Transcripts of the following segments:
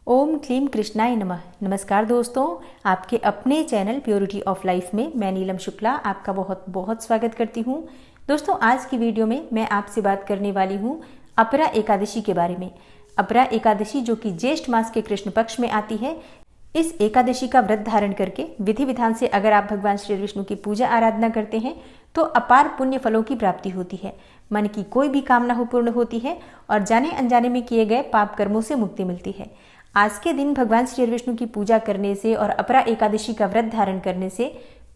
ओम क्लीम कृष्णाय नमः। नमस्कार दोस्तों, आपके अपने चैनल प्योरिटी ऑफ लाइफ में मैं नीलम शुक्ला आपका बहुत बहुत स्वागत करती हूँ। दोस्तों, आज की वीडियो में मैं आपसे बात करने वाली हूँ अपरा एकादशी के बारे में। अपरा एकादशी जो कि ज्येष्ठ मास के कृष्ण पक्ष में आती है, इस एकादशी का व्रत धारण करके विधि विधान से अगर आप भगवान श्री विष्णु की पूजा आराधना करते हैं तो अपार पुण्य फलों की प्राप्ति होती है। मन की कोई भी कामना हो पूर्ण होती है और जाने अनजाने में किए गए पाप कर्मों से मुक्ति मिलती है। आज के दिन भगवान श्री विष्णु की पूजा करने से और अपरा एकादशी का व्रत धारण करने से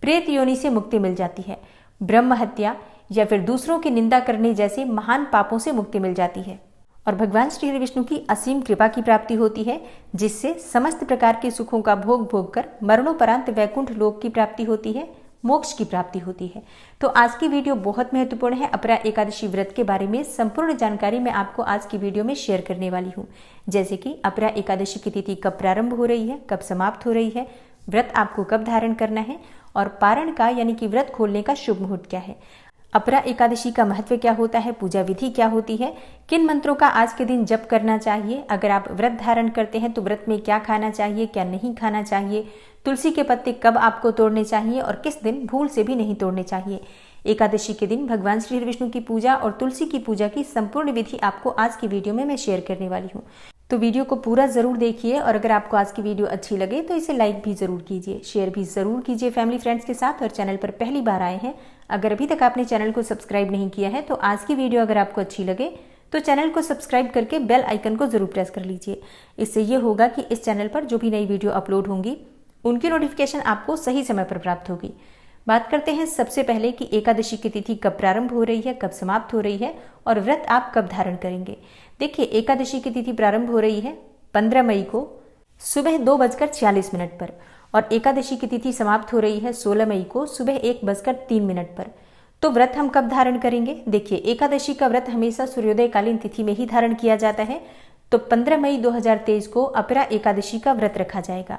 प्रेत योनि से मुक्ति मिल जाती है। ब्रह्म हत्या या फिर दूसरों की निंदा करने जैसे महान पापों से मुक्ति मिल जाती है और भगवान श्री विष्णु की असीम कृपा की प्राप्ति होती है, जिससे समस्त प्रकार के सुखों का भोग भोग कर मरणोपरांत वैकुंठ लोक की प्राप्ति होती है, मोक्ष की प्राप्ति होती है। तो आज की वीडियो बहुत महत्वपूर्ण है। अपरा एकादशी व्रत के बारे में संपूर्ण जानकारी मैं आपको आज की वीडियो में शेयर करने वाली हूँ, जैसे कि अपरा एकादशी की तिथि कब प्रारंभ हो रही है, कब समाप्त हो रही है, व्रत आपको कब धारण करना है और पारण का यानी कि व्रत खोलने का शुभ मुहूर्त क्या है, अपरा एकादशी का महत्व क्या होता है, पूजा विधि क्या होती है, किन मंत्रों का आज के दिन जप करना चाहिए, अगर आप व्रत धारण करते हैं तो व्रत में क्या खाना चाहिए, क्या नहीं खाना चाहिए, तुलसी के पत्ते कब आपको तोड़ने चाहिए और किस दिन भूल से भी नहीं तोड़ने चाहिए। एकादशी के दिन भगवान श्री विष्णु की पूजा और तुलसी की पूजा की संपूर्ण विधि आपको आज की वीडियो में मैं शेयर करने वाली हूँ। तो वीडियो को पूरा जरूर देखिए और अगर आपको आज की वीडियो अच्छी लगे तो इसे लाइक भी जरूर कीजिए, शेयर भी जरूर कीजिए फैमिली फ्रेंड्स के साथ। और चैनल पर पहली बार आए हैं, अगर अभी तक आपने चैनल को सब्सक्राइब नहीं किया है तो आज की वीडियो अगर आपको अच्छी लगे तो चैनल को सब्सक्राइब करके बेल आइकन को जरूर प्रेस कर लीजिए। इससे ये होगा कि इस चैनल पर जो भी नई वीडियो अपलोड होंगी उनकी नोटिफिकेशन आपको सही समय पर प्राप्त होगी। बात करते हैं सबसे पहले कि एकादशी की तिथि कब प्रारंभ हो रही है, कब समाप्त हो रही है और व्रत आप कब धारण करेंगे। देखिए, एकादशी की तिथि प्रारंभ हो रही है 15 मई को सुबह 2:46 पर और एकादशी की तिथि समाप्त हो रही है 16 मई को सुबह 1:03 पर। तो व्रत हम कब धारण करेंगे? देखिए, एकादशी का व्रत हमेशा सूर्योदय कालीन तिथि में ही धारण किया जाता है, तो 15 मई 2023 को अपरा एकादशी का व्रत रखा जाएगा।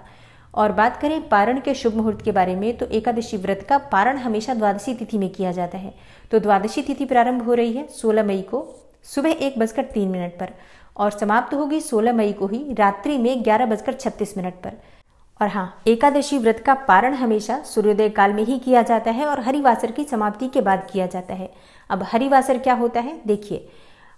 और बात करें पारण के शुभ मुहूर्त के बारे में, तो एकादशी व्रत का पारण हमेशा द्वादशी तिथि में किया जाता है। तो द्वादशी तिथि प्रारंभ हो रही है 16 मई को सुबह 1:03 पर और समाप्त होगी 16 मई को ही रात्रि में 11:36 पर। और हाँ, एकादशी व्रत का पारण हमेशा सूर्योदय काल में ही किया जाता है और हरिवासर की समाप्ति के बाद किया जाता है। अब हरिवासर क्या होता है? देखिए,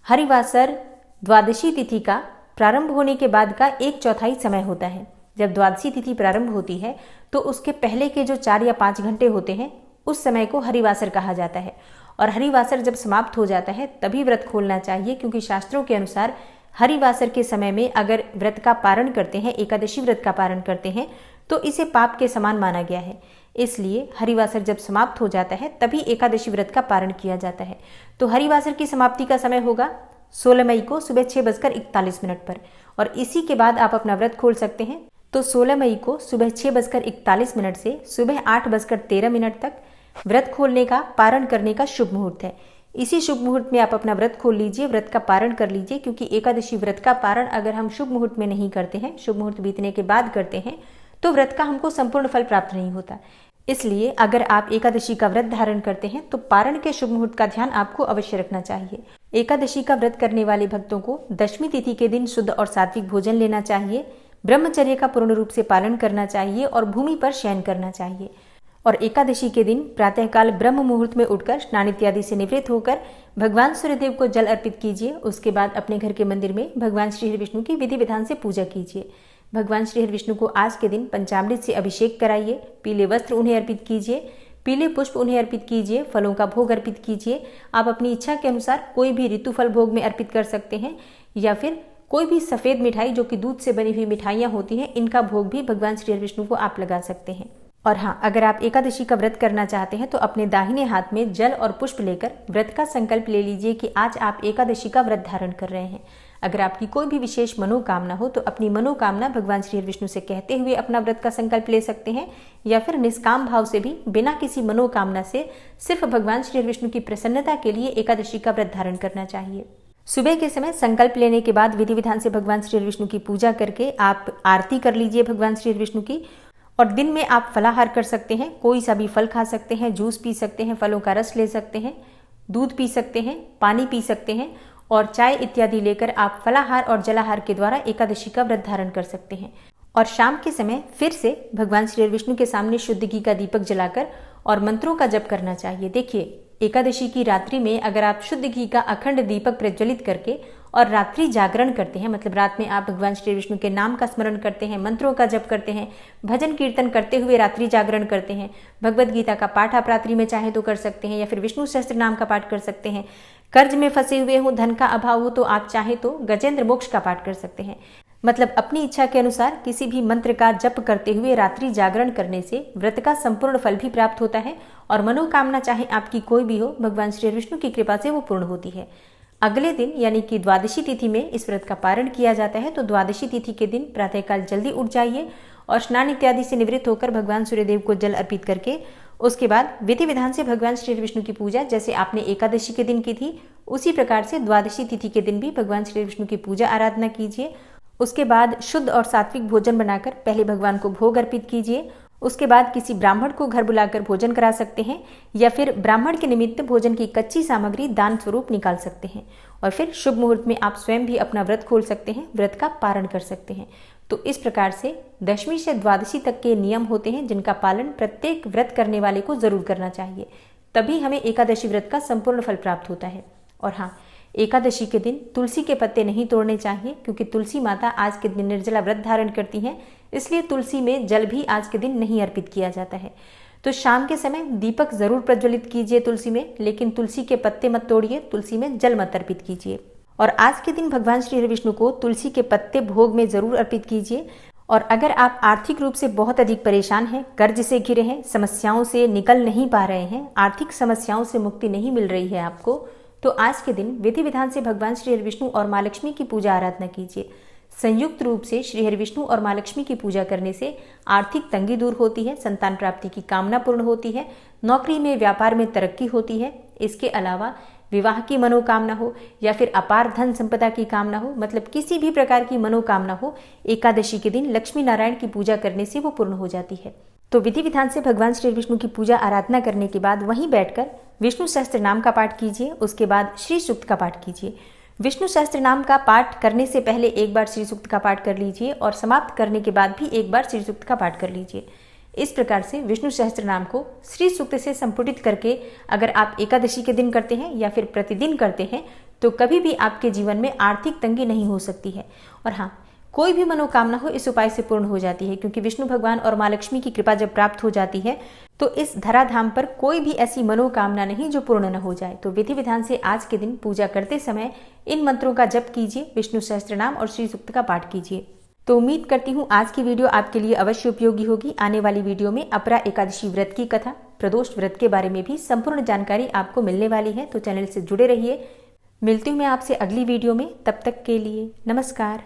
हरिवासर द्वादशी तिथि का प्रारंभ होने के बाद का 1/4 समय होता है। जब द्वादशी तिथि प्रारंभ होती है तो उसके पहले के जो 4 या 5 घंटे होते हैं उस समय को हरिवासर कहा जाता है और हरिवासर जब समाप्त हो जाता है तभी व्रत खोलना चाहिए, क्योंकि शास्त्रों के अनुसार हरिवासर के समय में अगर व्रत का पारण करते हैं, एकादशी व्रत का पारण करते हैं तो इसे पाप के समान माना गया है। इसलिए हरिवासर जब समाप्त हो जाता है तभी एकादशी व्रत का पारण किया जाता है। तो हरिवासर की समाप्ति का समय होगा 16 मई को सुबह 6:41 पर और इसी के बाद आप अपना व्रत खोल सकते हैं। तो 16 मई को सुबह 6:41 से सुबह 8:13 तक व्रत खोलने का, पारण करने का शुभ मुहूर्त है। इसी शुभ मुहूर्त में आप अपना व्रत खोल लीजिए, व्रत का पारण कर लीजिए, क्योंकि एकादशी व्रत का पारण अगर हम शुभ मुहूर्त में नहीं करते हैं, शुभ मुहूर्त बीतने के बाद करते हैं, तो व्रत का हमको संपूर्ण फल प्राप्त नहीं होता। इसलिए अगर आप एकादशी का व्रत धारण करते हैं तो पारण के शुभ मुहूर्त का ध्यान आपको अवश्य रखना चाहिए। एकादशी का व्रत करने वाले भक्तों को दशमी तिथि के दिन शुद्ध और सात्विक भोजन लेना चाहिए, ब्रह्मचर्य का पूर्ण रूप से पालन करना चाहिए और भूमि पर शयन करना चाहिए। और एकादशी के दिन प्रातःकाल ब्रह्म मुहूर्त में उठकर स्नान इत्यादि से निवृत्त होकर भगवान सूर्यदेव को जल अर्पित कीजिए। उसके बाद अपने घर के मंदिर में भगवान श्री विष्णु की विधि विधान से पूजा कीजिए। भगवान श्री विष्णु को आज के दिन पंचामृत से अभिषेक कराइए, पीले वस्त्र उन्हें अर्पित कीजिए, पीले पुष्प उन्हें अर्पित कीजिए, फलों का भोग अर्पित कीजिए। आप अपनी इच्छा के अनुसार कोई भी ऋतु फल भोग में अर्पित कर सकते हैं या फिर कोई भी सफेद मिठाई जो कि दूध से बनी हुई मिठाइयाँ होती हैं, इनका भोग भी भगवान श्री विष्णु को आप लगा सकते हैं। और हाँ, अगर आप एकादशी का व्रत करना चाहते हैं तो अपने दाहिने हाथ में जल और पुष्प लेकर व्रत का संकल्प ले लीजिए कि आज आप एकादशी का व्रत धारण कर रहे हैं। अगर आपकी कोई भी विशेष मनोकामना हो तो अपनी मनोकामना भगवान श्री विष्णु से कहते हुए अपना व्रत का संकल्प ले सकते हैं या फिर निष्काम भाव से भी बिना किसी मनोकामना से सिर्फ भगवान श्री विष्णु की प्रसन्नता के लिए एकादशी का व्रत धारण करना चाहिए। सुबह के समय संकल्प लेने के बाद विधि विधान से भगवान श्री विष्णु की पूजा करके आप आरती कर लीजिए भगवान श्री विष्णु की। और दिन में आप फलाहार कर सकते हैं, कोई सा भी फल खा सकते हैं, जूस पी सकते हैं, फलों का रस ले सकते हैं, दूध पी सकते हैं, पानी पी सकते हैं और चाय इत्यादि लेकर आप फलाहार और जलाहार के द्वारा एकादशी का व्रत धारण कर सकते हैं। और शाम के समय फिर से भगवान श्री विष्णु के सामने शुद्ध घी का दीपक जलाकर और मंत्रों का जप करना चाहिए। देखिए, एकादशी की रात्रि में अगर आप शुद्ध घी का अखंड दीपक प्रज्वलित करके और रात्रि जागरण करते हैं, मतलब रात में आप भगवान श्री विष्णु के नाम का स्मरण करते हैं, मंत्रों का जप करते हैं, भजन कीर्तन करते हुए रात्रि जागरण करते हैं, भगवत गीता का पाठ आप रात्रि में चाहे तो कर सकते हैं, या फिर विष्णु सहस्त्र नाम का पाठ कर सकते हैं। कर्ज में फंसे हुए हो, धन का अभाव हो, तो आप चाहे तो गजेंद्र मोक्ष का पाठ कर सकते हैं। मतलब अपनी इच्छा के अनुसार किसी भी मंत्र का जप करते हुए रात्रि जागरण करने से व्रत का संपूर्ण फल भी प्राप्त होता है और मनोकामना चाहे आपकी कोई भी हो, भगवान श्री विष्णु की कृपा से वो पूर्ण होती है। अगले दिन यानी कि द्वादशी तिथि में इस व्रत का पारण किया जाता है। तो द्वादशी तिथि के दिन प्रातःकाल जल्दी उठ जाइए और स्नान इत्यादि से निवृत्त होकर भगवान सूर्यदेव को जल अर्पित करके उसके बाद विधि विधान से भगवान श्री विष्णु की पूजा जैसे आपने एकादशी के दिन की थी, उसी प्रकार से द्वादशी तिथि के दिन भी भगवान श्री विष्णु की पूजा आराधना कीजिए। उसके बाद शुद्ध और सात्विक भोजन बनाकर पहले भगवान को भोग अर्पित कीजिए। उसके बाद किसी ब्राह्मण को घर बुलाकर भोजन करा सकते हैं, या फिर ब्राह्मण के निमित्त भोजन की कच्ची सामग्री दान स्वरूप निकाल सकते हैं। और फिर शुभ मुहूर्त में आप स्वयं भी अपना व्रत खोल सकते हैं, व्रत का पारण कर सकते हैं। तो इस प्रकार से दशमी से द्वादशी तक के नियम होते हैं जिनका पालन प्रत्येक व्रत करने वाले को जरूर करना चाहिए, तभी हमें एकादशी व्रत का संपूर्ण फल प्राप्त होता है। और हाँ, एकादशी के दिन तुलसी के पत्ते नहीं तोड़ने चाहिए, क्योंकि तुलसी माता आज के दिन निर्जला व्रत धारण करती हैं, इसलिए तुलसी में जल भी आज के दिन नहीं अर्पित किया जाता है। तो शाम के समय दीपक जरूर प्रज्वलित कीजिए तुलसी में, लेकिन तुलसी के पत्ते मत तोड़िए, तुलसी में जल मत अर्पित कीजिए। और आज के दिन भगवान श्री विष्णु को तुलसी के पत्ते भोग में जरूर अर्पित कीजिए। और अगर आप आर्थिक रूप से बहुत अधिक परेशान हैं, कर्ज से घिरे हैं, समस्याओं से निकल नहीं पा रहे हैं, आर्थिक समस्याओं से मुक्ति नहीं मिल रही है आपको, तो आज के दिन विधि विधान से भगवान श्री हरिविष्णु और माँ लक्ष्मी की पूजा आराधना कीजिए। संयुक्त रूप से श्री हरिविष्णु और माँ लक्ष्मी की पूजा करने से आर्थिक तंगी दूर होती है, संतान प्राप्ति की कामना पूर्ण होती है, नौकरी में व्यापार में तरक्की होती है। इसके अलावा विवाह की मनोकामना हो या फिर अपार धन संपदा की कामना हो, मतलब किसी भी प्रकार की मनोकामना हो, एकादशी के दिन लक्ष्मी नारायण की पूजा करने से वो पूर्ण हो जाती है। तो विधि विधान से भगवान श्री विष्णु की पूजा आराधना करने के बाद वहीं बैठकर विष्णु सहस्त्र नाम का पाठ कीजिए। उसके बाद श्री सूक्त का पाठ कीजिए। विष्णु सहस्त्र नाम का पाठ करने से पहले एक बार श्री सूक्त का पाठ कर लीजिए और समाप्त करने के बाद भी एक बार श्री सूक्त का पाठ कर लीजिए। इस प्रकार से विष्णु सहस्त्र नाम को श्री सूक्त से संपुटित करके अगर आप एकादशी के दिन करते हैं या फिर प्रतिदिन करते हैं तो कभी भी आपके जीवन में आर्थिक तंगी नहीं हो सकती है। और हाँ, कोई भी मनोकामना हो इस उपाय से पूर्ण हो जाती है, क्योंकि विष्णु भगवान और माँ लक्ष्मी की कृपा जब प्राप्त हो जाती है तो इस धराधाम पर कोई भी ऐसी मनोकामना नहीं जो पूर्ण न हो जाए। तो विधि विधान से आज के दिन पूजा करते समय इन मंत्रों का जप कीजिए, विष्णु सहस्त्र नाम और श्री सूक्त का पाठ कीजिए। तो उम्मीद करती हूँ आज की वीडियो आपके लिए अवश्य उपयोगी होगी। आने वाली वीडियो में अपरा एकादशी व्रत की कथा, प्रदोष व्रत के बारे में भी संपूर्ण जानकारी आपको मिलने वाली है, तो चैनल से जुड़े रहिए। मिलती हूँ मैं आपसे अगली वीडियो में, तब तक के लिए नमस्कार।